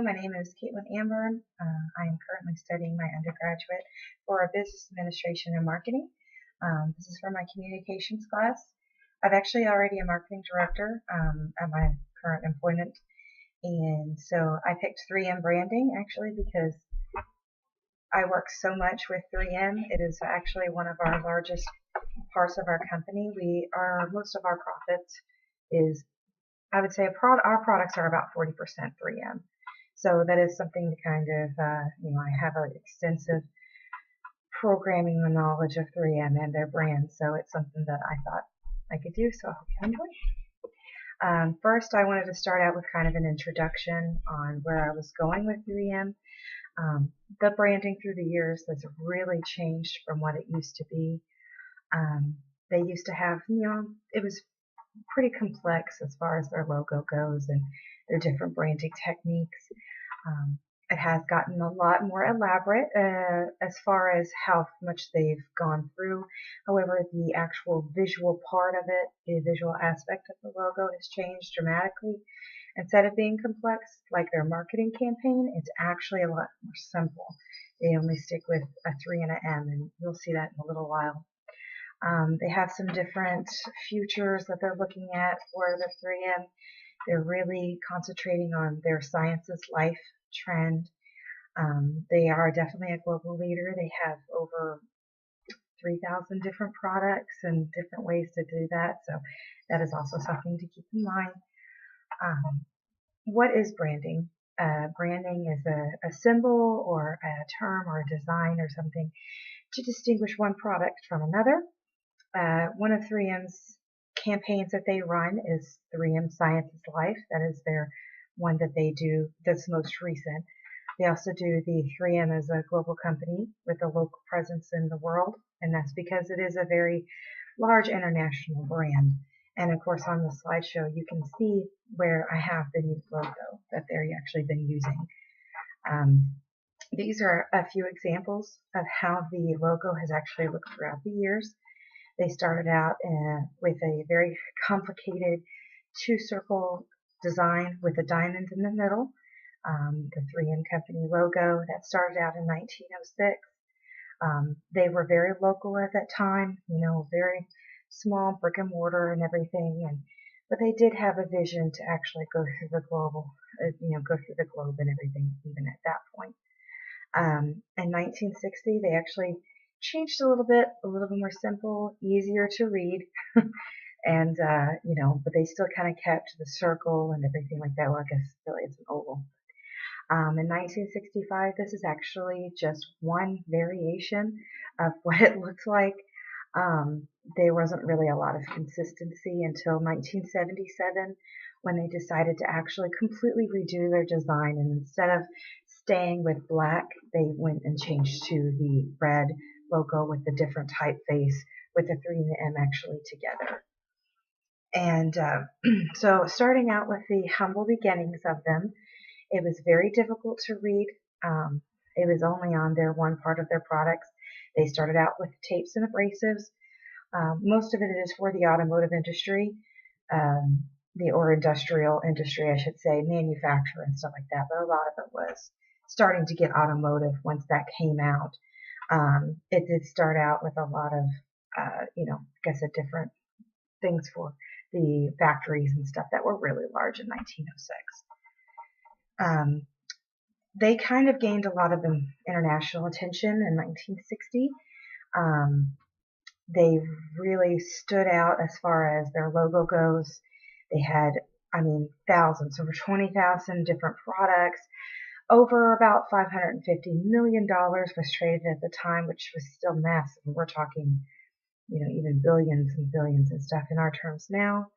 My name is Caitlin Amburn. I am currently studying my undergraduate for business administration and marketing. This is for my communications class. I've actually already a marketing director at my current employment, and so I picked 3M branding actually because I work so much with 3M. It is actually one of our largest parts of our company. Most of our profits is, I would say, our products are about 40% 3M. So that is something to kind of, I have an extensive programming knowledge of 3M and their brand, so it's something that I thought I could do, so I hope you enjoy. First, I wanted to start out with kind of an introduction on where I was going with 3M. The branding through the years has really changed from what it used to be. They used to have, it was pretty complex as far as their logo goes and their different branding techniques. It has gotten a lot more elaborate as far as how much they've gone through. However, the actual visual part of it, the visual aspect of the logo has changed dramatically. Instead of being complex, like their marketing campaign, it's actually a lot more simple. They only stick with a 3 and an M, and you'll see that in a little while. They have some different futures that they're looking at for the 3M. They're really concentrating on their sciences life trend. They are definitely a global leader. They have over 3,000 different products and different ways to do that. So that is also something to keep in mind. What is branding? Branding is a symbol or a term or a design or something to distinguish one product from another. One of 3M's campaigns that they run is 3M Science is Life. That is their one that they do that's most recent. They also do the 3M as a global company with a local presence in the world, and that's because it is a very large international brand. And of course, on the slideshow, you can see where I have the new logo that they've actually been using. These are a few examples of how the logo has actually looked throughout the years. They started out with a very complicated two-circle design with a diamond in the middle. The 3M company logo that started out in 1906. They were very local at that time, very small brick and mortar and everything, but they did have a vision to actually go through the globe and everything, even at that point. In 1960, they actually changed a little bit more simple, easier to read, and but they still kind of kept the circle and everything like that. Well, I guess really it's an oval. In 1965, this is actually just one variation of what it looks like. There wasn't really a lot of consistency until 1977 when they decided to actually completely redo their design, and instead of staying with black, they went and changed to the red logo with the different typeface with the 3 and the M actually together. And so starting out with the humble beginnings of them, it was very difficult to read. It was only on their one part of their products. They started out with tapes and abrasives. Most of it is for the automotive industry, or industrial industry, I should say, manufacturer and stuff like that. But a lot of it was starting to get automotive once that came out. It did start out with a lot of, different things for the factories and stuff that were really large in 1906. They kind of gained a lot of international attention in 1960. They really stood out as far as their logo goes. They had, thousands, over 20,000 different products. Over about $550 million was traded at the time, which was still massive. We're talking, even billions and billions and stuff in our terms now.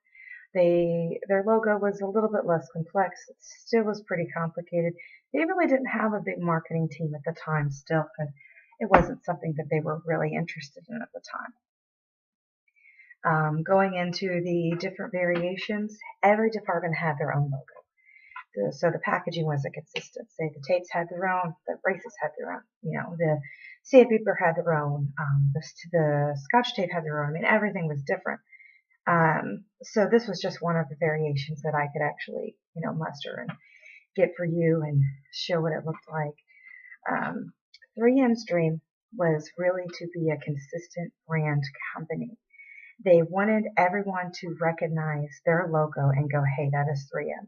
Their logo was a little bit less complex. It still was pretty complicated. They really didn't have a big marketing team at the time still, because it wasn't something that they were really interested in at the time. Going into the different variations, every department had their own logo. So the packaging wasn't consistent. Say the tapes had their own, the braces had their own, the sandpaper had their own, the Scotch tape had their own. Everything was different. So this was just one of the variations that I could actually, muster. And get for you and show what it looked like. 3M's dream was really to be a consistent brand company. They wanted everyone to recognize their logo and go, hey, that is 3M,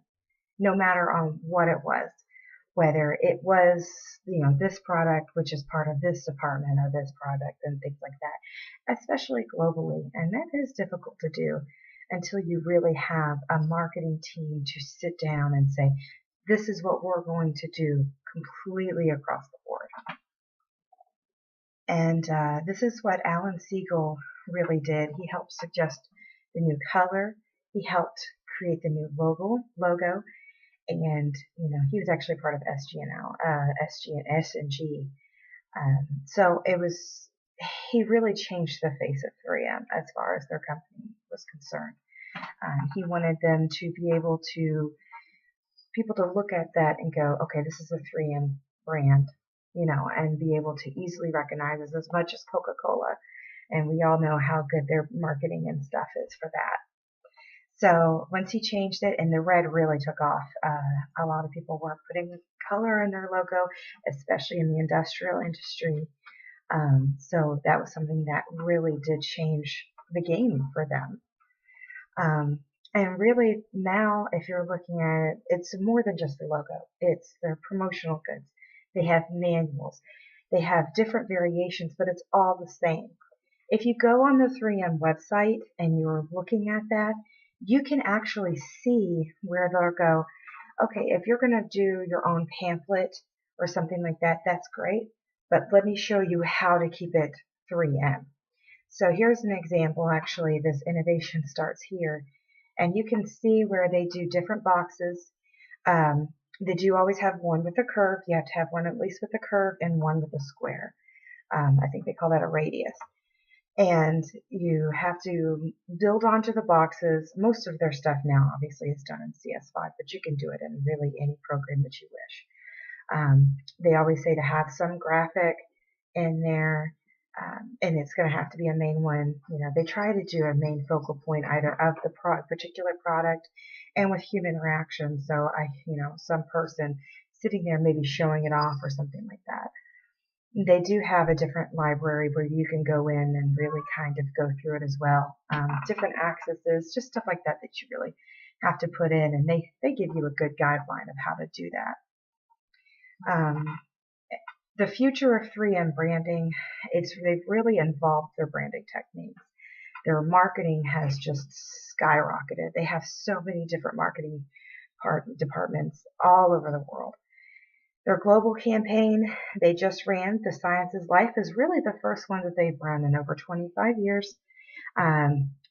no matter on what it was, whether it was, this product, which is part of this department or this product and things like that, especially globally. And that is difficult to do until you really have a marketing team to sit down and say, this is what we're going to do completely across the board. And this is what Alan Siegel really did. He helped suggest the new color. He helped create the new logo. And, he was actually part of S&G. So he really changed the face of 3M as far as their company was concerned. He wanted them to be able to, people to look at that and go, okay, this is a 3M brand, and be able to easily recognize it as much as Coca-Cola. And we all know how good their marketing and stuff is for that. So once he changed it, and the red really took off, a lot of people were putting color in their logo, especially in the industrial industry. So that was something that really did change the game for them. And really now, if you're looking at it, it's more than just the logo. It's their promotional goods. They have manuals. They have different variations, but it's all the same. If you go on the 3M website and you're looking at that, you can actually see where they'll go, okay, if you're going to do your own pamphlet or something like that, that's great, but let me show you how to keep it 3M. So here's an example, actually. This innovation starts here, and you can see where they do different boxes. They do always have one with a curve. You have to have one at least with a curve and one with a square. I think they call that a radius. And you have to build onto the boxes. Most of their stuff now obviously is done in CS5, but you can do it in really any program that you wish. They always say to have some graphic in there, and it's going to have to be a main one. They try to do a main focal point either of the particular product and with human interaction. So some person sitting there maybe showing it off or something like that. They do have a different library where you can go in and really kind of go through it as well. Different accesses, just stuff like that you really have to put in, and they give you a good guideline of how to do that. The future of 3M branding, they've really involved their branding techniques. Their marketing has just skyrocketed. They have so many different marketing departments all over the world. Their global campaign they just ran, The Science is Life, is really the first one that they've run in over 25 years.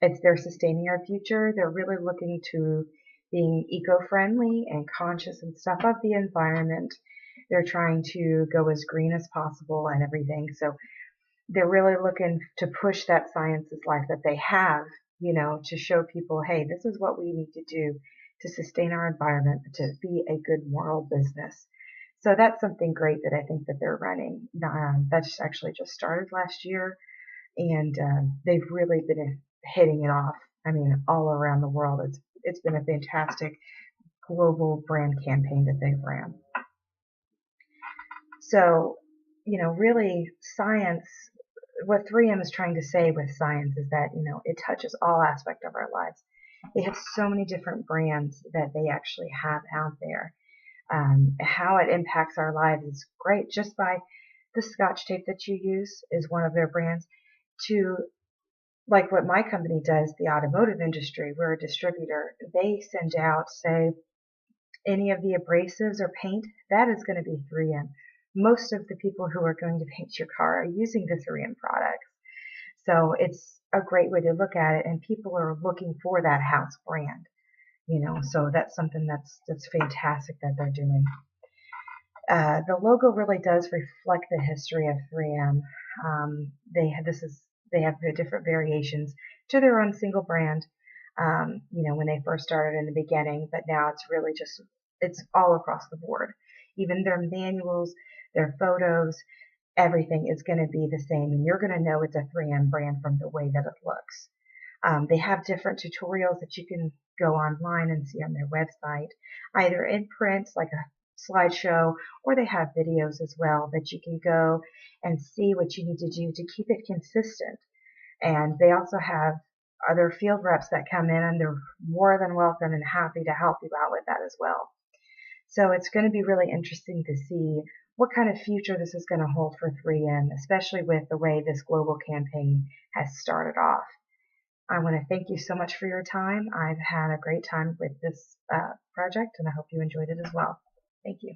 It's their Sustaining Our Future. They're really looking to being eco-friendly and conscious and stuff of the environment. They're trying to go as green as possible and everything. So they're really looking to push that Science is Life that they have, to show people, hey, this is what we need to do to sustain our environment, to be a good moral business. So that's something great that I think that they're running. That's actually just started last year, and they've really been hitting it off. I mean, all around the world. It's been a fantastic global brand campaign that they've ran. So, really science, what 3M is trying to say with science is that, it touches all aspects of our lives. They have so many different brands that they actually have out there. How it impacts our lives is great. Just by the Scotch tape that you use is one of their brands, to like what my company does, the automotive industry. We're a distributor. They send out, say, any of the abrasives or paint, that is going to be 3M. Most of the people who are going to paint your car are using the 3M products. So it's a great way to look at it, and people are looking for that house brand. So that's something that's fantastic that they're doing. The logo really does reflect the history of 3M. They have different variations to their own single brand. When they first started in the beginning, but now it's really it's all across the board. Even their manuals, their photos, everything is going to be the same, and you're going to know it's a 3M brand from the way that it looks. They have different tutorials that you can go online and see on their website, either in print, like a slideshow, or they have videos as well that you can go and see what you need to do to keep it consistent. And they also have other field reps that come in, and they're more than welcome and happy to help you out with that as well. So it's going to be really interesting to see what kind of future this is going to hold for 3M, especially with the way this global campaign has started off. I want to thank you so much for your time. I've had a great time with this project, and I hope you enjoyed it as well. Thank you.